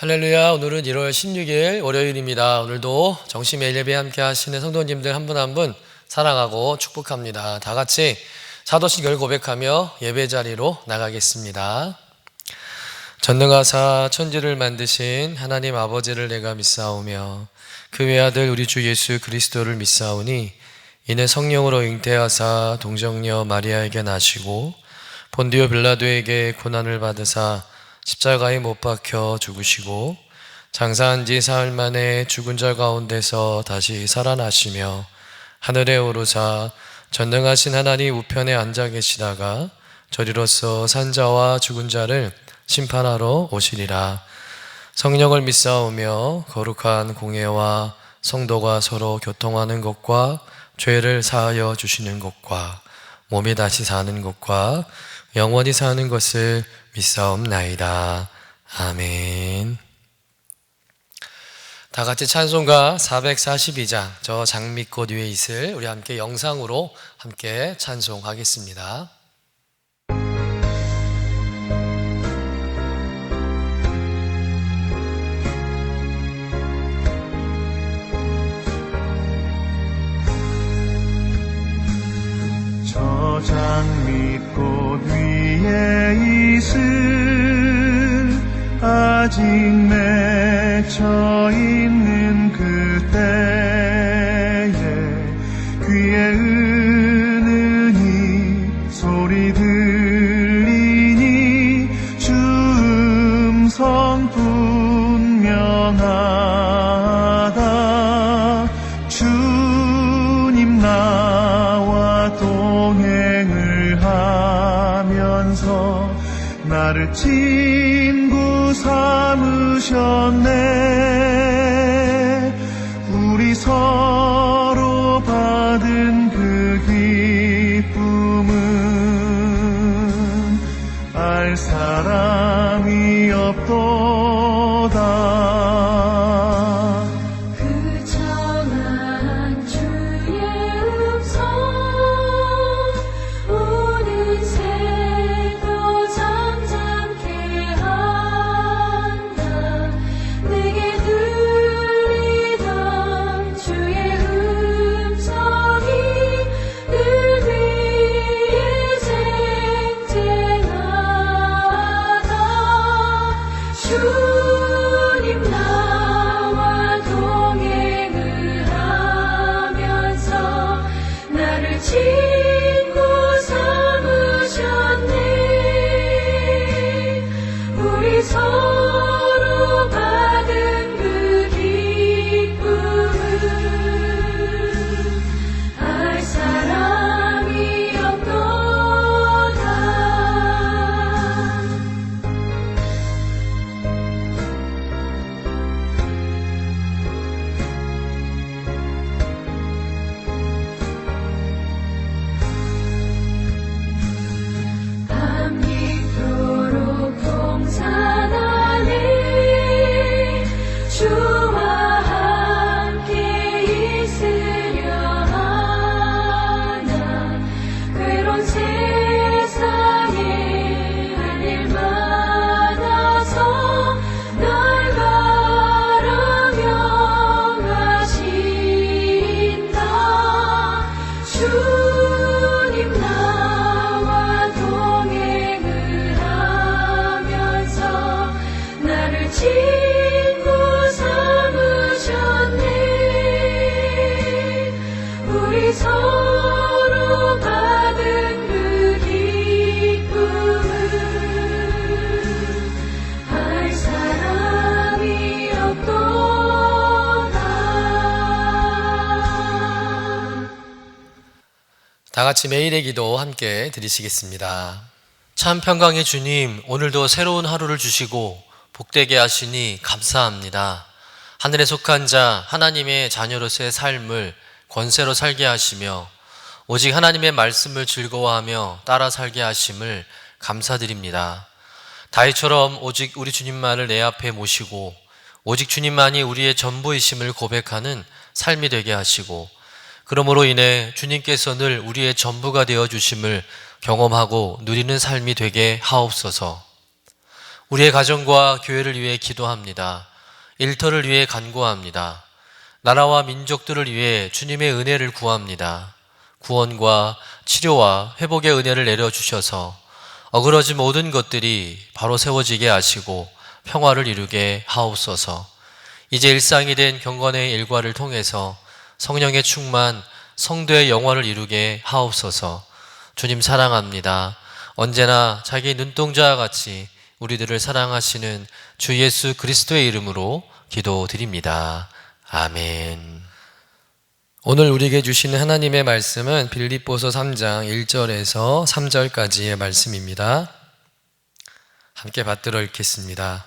할렐루야. 오늘은 1월 16일 월요일입니다. 오늘도 정심의 예배 함께 하시는 성도님들 한 분 한 분 사랑하고 축복합니다. 다 같이 사도신 열 고백하며 예배 자리로 나가겠습니다. 전능하사 천지를 만드신 하나님 아버지를 내가 믿사오며 그 외아들 우리 주 예수 그리스도를 믿사오니 이는 성령으로 잉태하사 동정녀 마리아에게 나시고 본디오 빌라도에게 고난을 받으사 십자가에 못 박혀 죽으시고 장사한 지 사흘 만에 죽은 자 가운데서 다시 살아나시며 하늘에 오르사 전능하신 하나님 우편에 앉아 계시다가 저리로서 산 자와 죽은 자를 심판하러 오시리라. 성령을 믿사오며 거룩한 공예와 성도가 서로 교통하는 것과 죄를 사하여 주시는 것과 몸이 다시 사는 것과 영원히 사는 것을 믿사옵나이다. 아멘. 다 같이 찬송가 442장 저 장미꽃 위에 있을 우리 함께 영상으로 함께 찬송하겠습니다. 저 장미꽃 위에 있을 아직 맺혀 있는 그때에 귀에 은은히 소리 들리니 주 음성 분명하다. 주님 나와 동행을 하면서 나를 친구 삼으셨네. 우리 서로 받은 그 기쁨은 알 사람이 없도다. 그 정한 주의 음성 오는 새도 잠잠케 한다. 내게 들리던 주의 음성이 늘 위에 쟁쟁하다. 주님 나와 동행을 하면서 나를 친구 삼으셨네. 우리 서로 받은 그 기쁨은 알 사람이 없도다. 밤낮도록 동산 안에 주와 함께 있으려 하나. 괴로운 세상에 할 일 많아서 날 가라 명하신다. 주님 나와 동행을 하면서 나를 친구 삼으셨네. 우리 서로 받은 그 기쁨은 알 사람이 없도다. 다 같이 매일의 기도 함께 드리시겠습니다. 참 평강의 주님, 오늘도 새로운 하루를 주시고 복되게 하시니 감사합니다. 하늘에 속한 자 하나님의 자녀로서의 삶을 권세로 살게 하시며 오직 하나님의 말씀을 즐거워하며 따라 살게 하심을 감사드립니다. 다윗처럼 오직 우리 주님만을 내 앞에 모시고 오직 주님만이 우리의 전부이심을 고백하는 삶이 되게 하시고 그러므로 인해 주님께서 늘 우리의 전부가 되어 주심을 경험하고 누리는 삶이 되게 하옵소서. 우리의 가정과 교회를 위해 기도합니다. 일터를 위해 간구합니다. 나라와 민족들을 위해 주님의 은혜를 구합니다. 구원과 치료와 회복의 은혜를 내려주셔서 어그러진 모든 것들이 바로 세워지게 하시고 평화를 이루게 하옵소서. 이제 일상이 된 경건의 일과를 통해서 성령의 충만, 성도의 영화를 이루게 하옵소서. 주님 사랑합니다. 언제나 자기 눈동자와 같이 우리들을 사랑하시는 주 예수 그리스도의 이름으로 기도드립니다. 아멘. 오늘 우리에게 주시는 하나님의 말씀은 빌립보서 3장 1절에서 3절까지의 말씀입니다. 함께 받들어 읽겠습니다.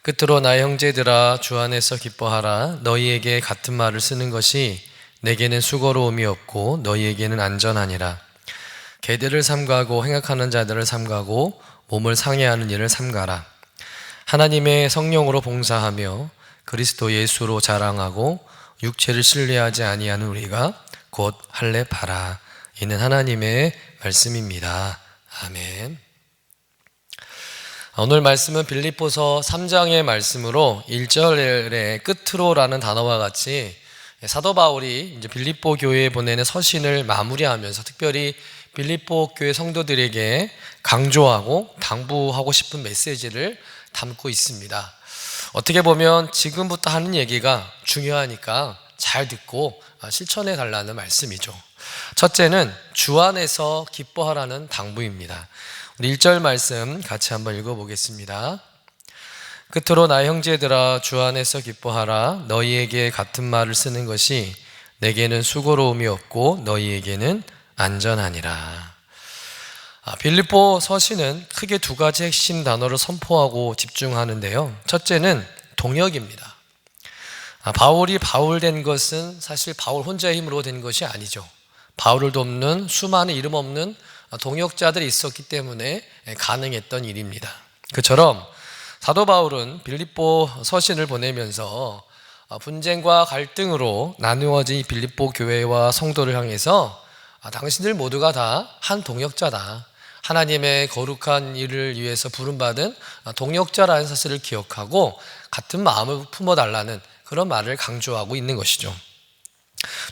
끝으로 나의 형제들아 주 안에서 기뻐하라. 너희에게 같은 말을 쓰는 것이 내게는 수고로움이 없고 너희에게는 안전하니라. 계대를 삼가고 행악하는 자들을 삼가고 몸을 상해하는 일을 삼가라. 하나님의 성령으로 봉사하며 그리스도 예수로 자랑하고 육체를 신뢰하지 아니하는 우리가 곧 할례바라. 이는 하나님의 말씀입니다. 아멘. 오늘 말씀은 빌립보서 3장의 말씀으로 1절의 끝으로라는 단어와 같이 사도 바울이 이제 빌립보 교회에 보내는 서신을 마무리하면서 특별히 빌립보 교회 성도들에게 강조하고 당부하고 싶은 메시지를 담고 있습니다. 어떻게 보면 지금부터 하는 얘기가 중요하니까 잘 듣고 실천해 달라는 말씀이죠. 첫째는 주 안에서 기뻐하라는 당부입니다. 우리 1절 말씀 같이 한번 읽어보겠습니다. 끝으로 나의 형제들아 주 안에서 기뻐하라. 너희에게 같은 말을 쓰는 것이 내게는 수고로움이 없고 너희에게는 안전하니라. 빌립보 서신은 크게 두 가지 핵심 단어를 선포하고 집중하는데요. 첫째는 동역입니다. 바울이 바울 된 것은 사실 바울 혼자의 힘으로 된 것이 아니죠. 바울을 돕는 수많은 이름 없는 동역자들이 있었기 때문에 가능했던 일입니다. 그처럼 사도 바울은 빌립보 서신을 보내면서 분쟁과 갈등으로 나누어진 빌립보 교회와 성도를 향해서 당신들 모두가 다 한 동역자다. 하나님의 거룩한 일을 위해서 부름받은 동역자라는 사실을 기억하고 같은 마음을 품어달라는 그런 말을 강조하고 있는 것이죠.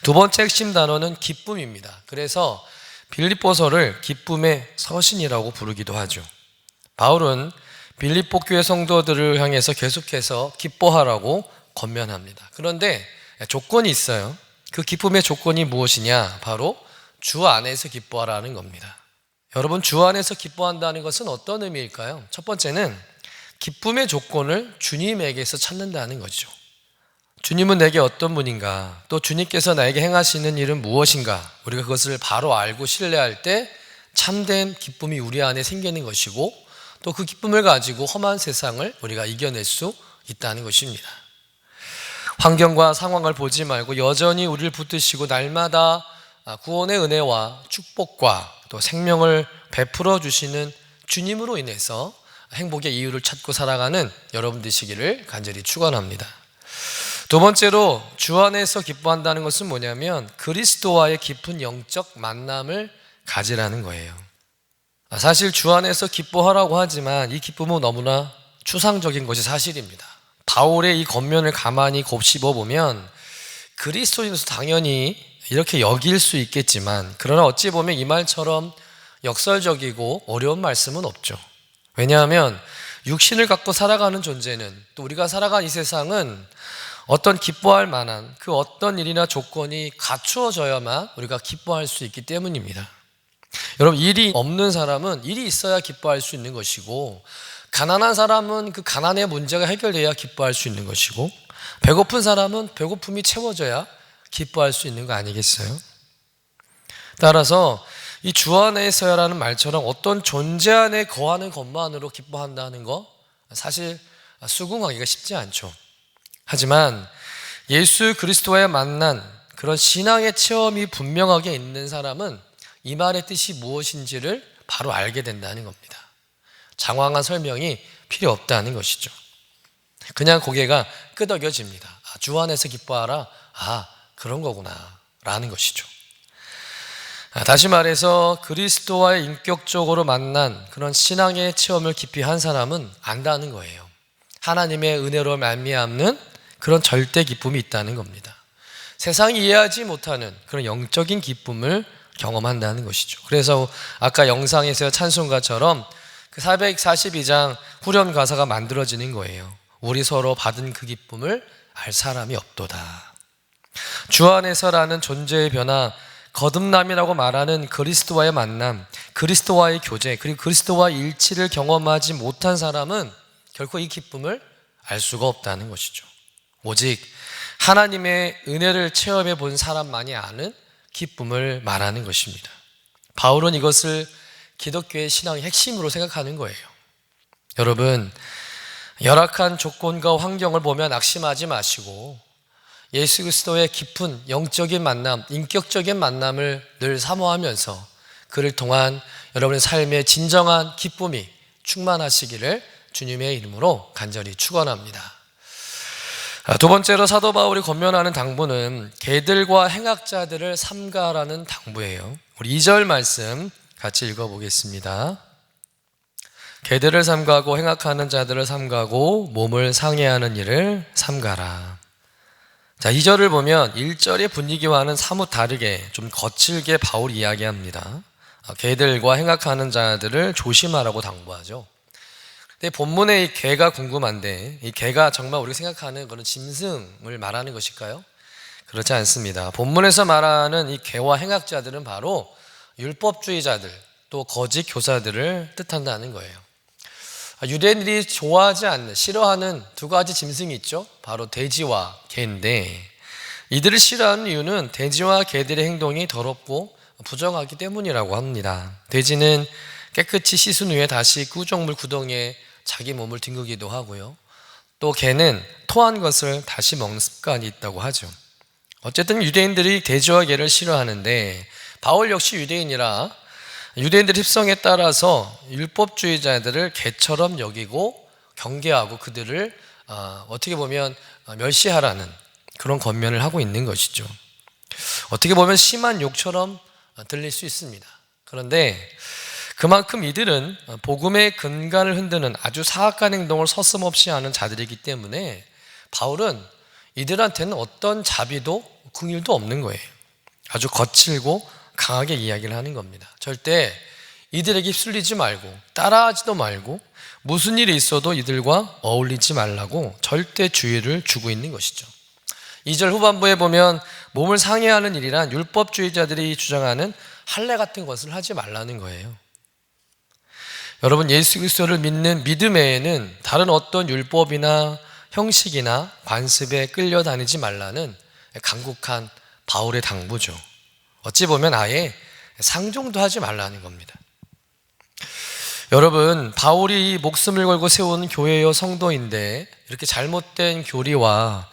두 번째 핵심 단어는 기쁨입니다. 그래서 빌립보서를 기쁨의 서신이라고 부르기도 하죠. 바울은 빌립보 교회 성도들을 향해서 계속해서 기뻐하라고 권면합니다. 그런데 조건이 있어요. 그 기쁨의 조건이 무엇이냐? 바로 주 안에서 기뻐하라는 겁니다. 여러분, 주 안에서 기뻐한다는 것은 어떤 의미일까요? 첫 번째는 기쁨의 조건을 주님에게서 찾는다는 거죠. 주님은 내게 어떤 분인가? 또 주님께서 나에게 행하시는 일은 무엇인가? 우리가 그것을 바로 알고 신뢰할 때 참된 기쁨이 우리 안에 생기는 것이고 또 그 기쁨을 가지고 험한 세상을 우리가 이겨낼 수 있다는 것입니다. 환경과 상황을 보지 말고 여전히 우리를 붙드시고 날마다 구원의 은혜와 축복과 또 생명을 베풀어 주시는 주님으로 인해서 행복의 이유를 찾고 살아가는 여러분 되시기를 간절히 축원합니다. 두 번째로 주 안에서 기뻐한다는 것은 뭐냐면 그리스도와의 깊은 영적 만남을 가지라는 거예요. 사실 주 안에서 기뻐하라고 하지만 이 기쁨은 너무나 추상적인 것이 사실입니다. 바울의 이 겉면을 가만히 곱씹어 보면 그리스도인으로서 당연히 이렇게 여길 수 있겠지만 그러나 어찌 보면 이 말처럼 역설적이고 어려운 말씀은 없죠. 왜냐하면 육신을 갖고 살아가는 존재는 또 우리가 살아가는 이 세상은 어떤 기뻐할 만한 그 어떤 일이나 조건이 갖추어져야만 우리가 기뻐할 수 있기 때문입니다. 여러분, 일이 없는 사람은 일이 있어야 기뻐할 수 있는 것이고 가난한 사람은 그 가난의 문제가 해결돼야 기뻐할 수 있는 것이고 배고픈 사람은 배고픔이 채워져야 기뻐할 수 있는 거 아니겠어요? 따라서 이 주 안에서야라는 말처럼 어떤 존재 안에 거하는 것만으로 기뻐한다는 거 사실 수긍하기가 쉽지 않죠. 하지만 예수 그리스도와의 만난 그런 신앙의 체험이 분명하게 있는 사람은 이 말의 뜻이 무엇인지를 바로 알게 된다는 겁니다. 장황한 설명이 필요 없다는 것이죠. 그냥 고개가 끄덕여집니다. 주 안에서 기뻐하라. 그런 거구나 라는 것이죠. 다시 말해서 그리스도와의 인격적으로 만난 그런 신앙의 체험을 깊이 한 사람은 안다는 거예요. 하나님의 은혜로 말미암는 그런 절대 기쁨이 있다는 겁니다. 세상이 이해하지 못하는 그런 영적인 기쁨을 경험한다는 것이죠. 그래서 아까 영상에서 찬송가처럼 그 442장 후렴 가사가 만들어지는 거예요. 우리 서로 받은 그 기쁨을 알 사람이 없도다. 주 안에서라는 존재의 변화, 거듭남이라고 말하는 그리스도와의 만남, 그리스도와의 교제, 그리고 그리스도와의 일치를 경험하지 못한 사람은 결코 이 기쁨을 알 수가 없다는 것이죠. 오직 하나님의 은혜를 체험해 본 사람만이 아는 기쁨을 말하는 것입니다. 바울은 이것을 기독교의 신앙의 핵심으로 생각하는 거예요. 여러분, 열악한 조건과 환경을 보며 낙심하지 마시고 예수 그리스도의 깊은 영적인 만남, 인격적인 만남을 늘 사모하면서 그를 통한 여러분의 삶의 진정한 기쁨이 충만하시기를 주님의 이름으로 간절히 축원합니다. 두 번째로 사도 바울이 권면하는 당부는 개들과 행악자들을 삼가라는 당부예요. 우리 2절 말씀 같이 읽어보겠습니다. 개들을 삼가고 행악하는 자들을 삼가고 몸을 상해하는 일을 삼가라. 자, 2절을 보면 1절의 분위기와는 사뭇 다르게 좀 거칠게 바울이 이야기합니다. 개들과 행악하는 자들을 조심하라고 당부하죠. 근데 본문의 이 개가 궁금한데, 이 개가 정말 우리가 생각하는 그런 짐승을 말하는 것일까요? 그렇지 않습니다. 본문에서 말하는 이 개와 행악자들은 바로 율법주의자들, 또 거짓 교사들을 뜻한다는 거예요. 유대인들이 좋아하지 않는, 싫어하는 두 가지 짐승이 있죠. 바로 돼지와 개인데, 이들을 싫어하는 이유는 돼지와 개들의 행동이 더럽고 부정하기 때문이라고 합니다. 돼지는 깨끗이 씻은 후에 다시 구정물 구덩이에 자기 몸을 뒹구기도 하고요. 또 개는 토한 것을 다시 먹는 습관이 있다고 하죠. 어쨌든 유대인들이 돼지와 개를 싫어하는데, 바울 역시 유대인이라 유대인들의 습성에 따라서 율법주의자들을 개처럼 여기고 경계하고 그들을 어떻게 보면 멸시하라는 그런 권면을 하고 있는 것이죠. 어떻게 보면 심한 욕처럼 들릴 수 있습니다. 그런데 그만큼 이들은 복음의 근간을 흔드는 아주 사악한 행동을 서슴없이 하는 자들이기 때문에 바울은 이들한테는 어떤 자비도 긍휼도 없는 거예요. 아주 거칠고 강하게 이야기를 하는 겁니다. 절대 이들에게 휩쓸리지 말고 따라하지도 말고 무슨 일이 있어도 이들과 어울리지 말라고 절대 주의를 주고 있는 것이죠. 2절 후반부에 보면 몸을 상해하는 일이란 율법주의자들이 주장하는 할례 같은 것을 하지 말라는 거예요. 여러분, 예수 그리스도를 믿는 믿음 외에는 다른 어떤 율법이나 형식이나 관습에 끌려다니지 말라는 간곡한 바울의 당부죠. 어찌 보면 아예 상종도 하지 말라는 겁니다. 여러분, 바울이 목숨을 걸고 세운 교회요 성도인데 이렇게 잘못된 교리와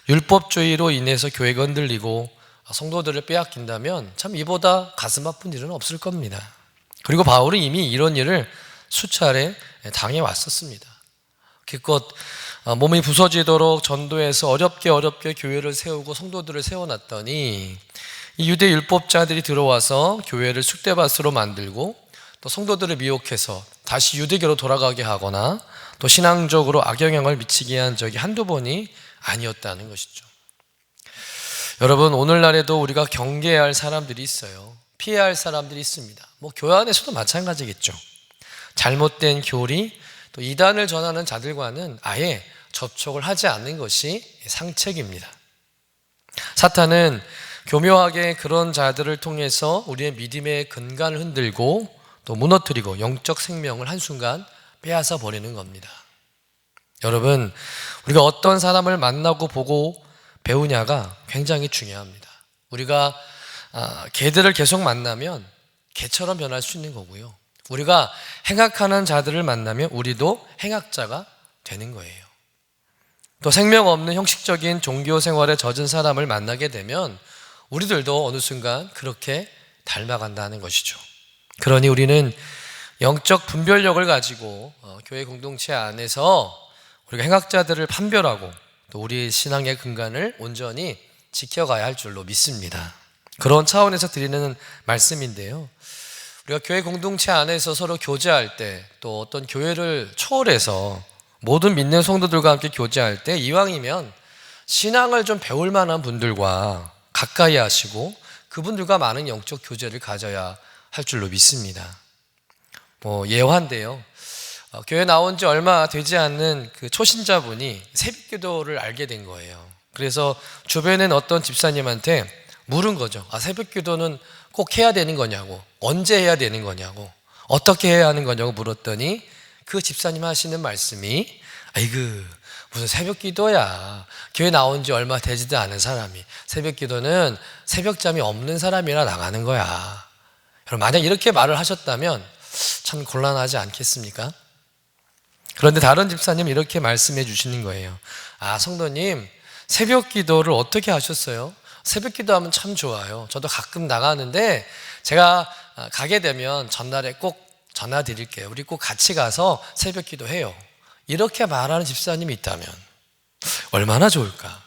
율법주의로 인해서 교회가 흔들리고 성도들을 빼앗긴다면 참 이보다 가슴 아픈 일은 없을 겁니다. 그리고 바울은 이미 이런 일을 수차례 당해왔었습니다. 기껏 몸이 부서지도록 전도해서 어렵게 교회를 세우고 성도들을 세워놨더니 이 유대 율법자들이 들어와서 교회를 쑥대밭으로 만들고 또 성도들을 미혹해서 다시 유대교로 돌아가게 하거나 또 신앙적으로 악영향을 미치게 한 적이 한두 번이 아니었다는 것이죠. 여러분, 오늘날에도 우리가 경계해야 할 사람들이 있어요. 피해야 할 사람들이 있습니다. 교회 안에서도 마찬가지겠죠. 잘못된 교리, 또 이단을 전하는 자들과는 아예 접촉을 하지 않는 것이 상책입니다. 사탄은 교묘하게 그런 자들을 통해서 우리의 믿음의 근간을 흔들고 또 무너뜨리고 영적 생명을 한순간 빼앗아 버리는 겁니다. 여러분, 우리가 어떤 사람을 만나고 보고 배우냐가 굉장히 중요합니다. 우리가 개들을 계속 만나면 개처럼 변할 수 있는 거고요. 우리가 행악하는 자들을 만나면 우리도 행악자가 되는 거예요. 또 생명 없는 형식적인 종교 생활에 젖은 사람을 만나게 되면 우리들도 어느 순간 그렇게 닮아간다는 것이죠. 그러니 우리는 영적 분별력을 가지고 교회 공동체 안에서 우리가 행악자들을 판별하고 또 우리의 신앙의 근간을 온전히 지켜가야 할 줄로 믿습니다. 그런 차원에서 드리는 말씀인데요. 우리가 교회 공동체 안에서 서로 교제할 때, 또 어떤 교회를 초월해서 모든 믿는 성도들과 함께 교제할 때 이왕이면 신앙을 좀 배울 만한 분들과 가까이 하시고 그분들과 많은 영적 교제를 가져야 할 줄로 믿습니다. 예화인데요. 교회 나온 지 얼마 되지 않는 그 초신자분이 새벽 기도를 알게 된 거예요. 그래서 주변에 어떤 집사님한테 물은 거죠. 새벽 기도는 꼭 해야 되는 거냐고, 언제 해야 되는 거냐고, 어떻게 해야 하는 거냐고 물었더니 그 집사님 하시는 말씀이 아이고 무슨 새벽 기도야. 교회 나온 지 얼마 되지도 않은 사람이 새벽 기도는 새벽잠이 없는 사람이라 나가는 거야. 여러분, 만약 이렇게 말을 하셨다면 참 곤란하지 않겠습니까? 그런데 다른 집사님 이렇게 말씀해 주시는 거예요. 성도님, 새벽 기도를 어떻게 하셨어요? 새벽 기도하면 참 좋아요. 저도 가끔 나가는데 제가 가게 되면 전날에 꼭 전화 드릴게요. 우리 꼭 같이 가서 새벽 기도해요. 이렇게 말하는 집사님이 있다면 얼마나 좋을까?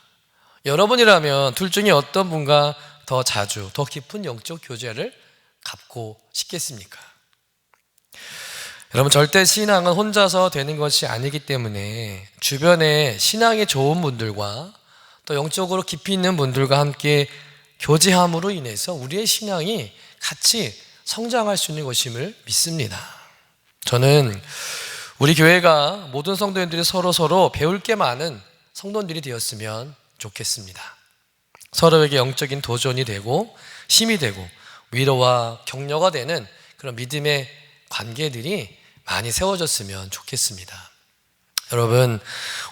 여러분이라면 둘 중에 어떤 분과 더 자주, 더 깊은 영적 교제를 갖고 싶겠습니까? 여러분, 절대 신앙은 혼자서 되는 것이 아니기 때문에 주변에 신앙이 좋은 분들과 또 영적으로 깊이 있는 분들과 함께 교제함으로 인해서 우리의 신앙이 같이 성장할 수 있는 것임을 믿습니다. 저는 우리 교회가 모든 성도님들이 서로 배울 게 많은 성도들이 되었으면 좋겠습니다. 서로에게 영적인 도전이 되고 힘이 되고 위로와 격려가 되는 그런 믿음의 관계들이 많이 세워졌으면 좋겠습니다. 여러분,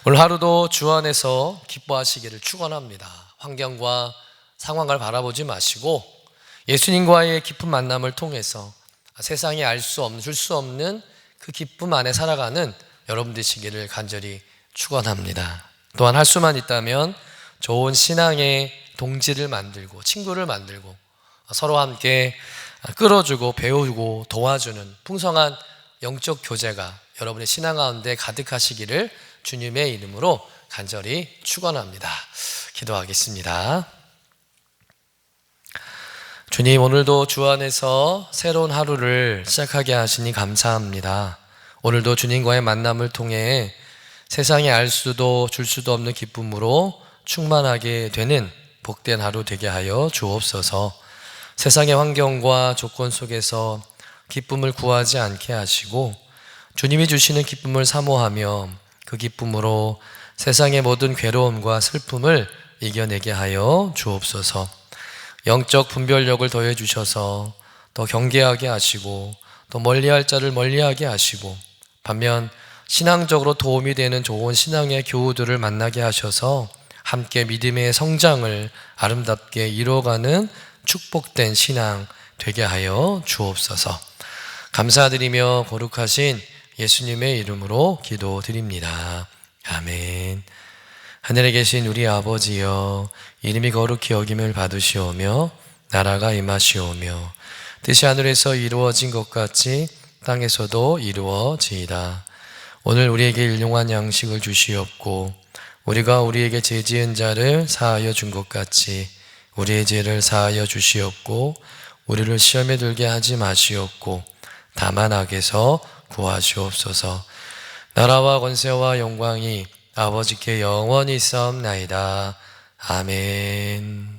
오늘 하루도 주 안에서 기뻐하시기를 축원합니다. 환경과 상황을 바라보지 마시고 예수님과의 깊은 만남을 통해서 세상이 알 수 없는, 줄 수 없는 그 기쁨 안에 살아가는 여러분 되시기를 간절히 축원합니다. 또한 할 수만 있다면 좋은 신앙의 동지를 만들고 친구를 만들고 서로 함께 끌어주고 배우고 도와주는 풍성한 영적 교제가 여러분의 신앙 가운데 가득하시기를 주님의 이름으로 간절히 축원합니다. 기도하겠습니다. 주님, 오늘도 주 안에서 새로운 하루를 시작하게 하시니 감사합니다. 오늘도 주님과의 만남을 통해 세상에 알 수도 줄 수도 없는 기쁨으로 충만하게 되는 복된 하루 되게 하여 주옵소서. 세상의 환경과 조건 속에서 기쁨을 구하지 않게 하시고 주님이 주시는 기쁨을 사모하며 그 기쁨으로 세상의 모든 괴로움과 슬픔을 이겨내게 하여 주옵소서. 영적 분별력을 더해 주셔서 더 경계하게 하시고 또 멀리할 자를 멀리하게 하시고 반면 신앙적으로 도움이 되는 좋은 신앙의 교우들을 만나게 하셔서 함께 믿음의 성장을 아름답게 이루어가는 축복된 신앙 되게 하여 주옵소서. 감사드리며 거룩하신 예수님의 이름으로 기도드립니다. 아멘. 하늘에 계신 우리 아버지여, 이름이 거룩히 여김을 받으시오며 나라가 임하시오며 뜻이 하늘에서 이루어진 것 같이 땅에서도 이루어지이다. 오늘 우리에게 일용할 양식을 주시옵고 우리가 우리에게 죄 지은 자를 사하여 준 것 같이 우리의 죄를 사하여 주시옵고 우리를 시험에 들게 하지 마시옵고 다만 악에서 구하시옵소서. 나라와 권세와 영광이 아버지께 영원히 있사옵나이다. 아멘.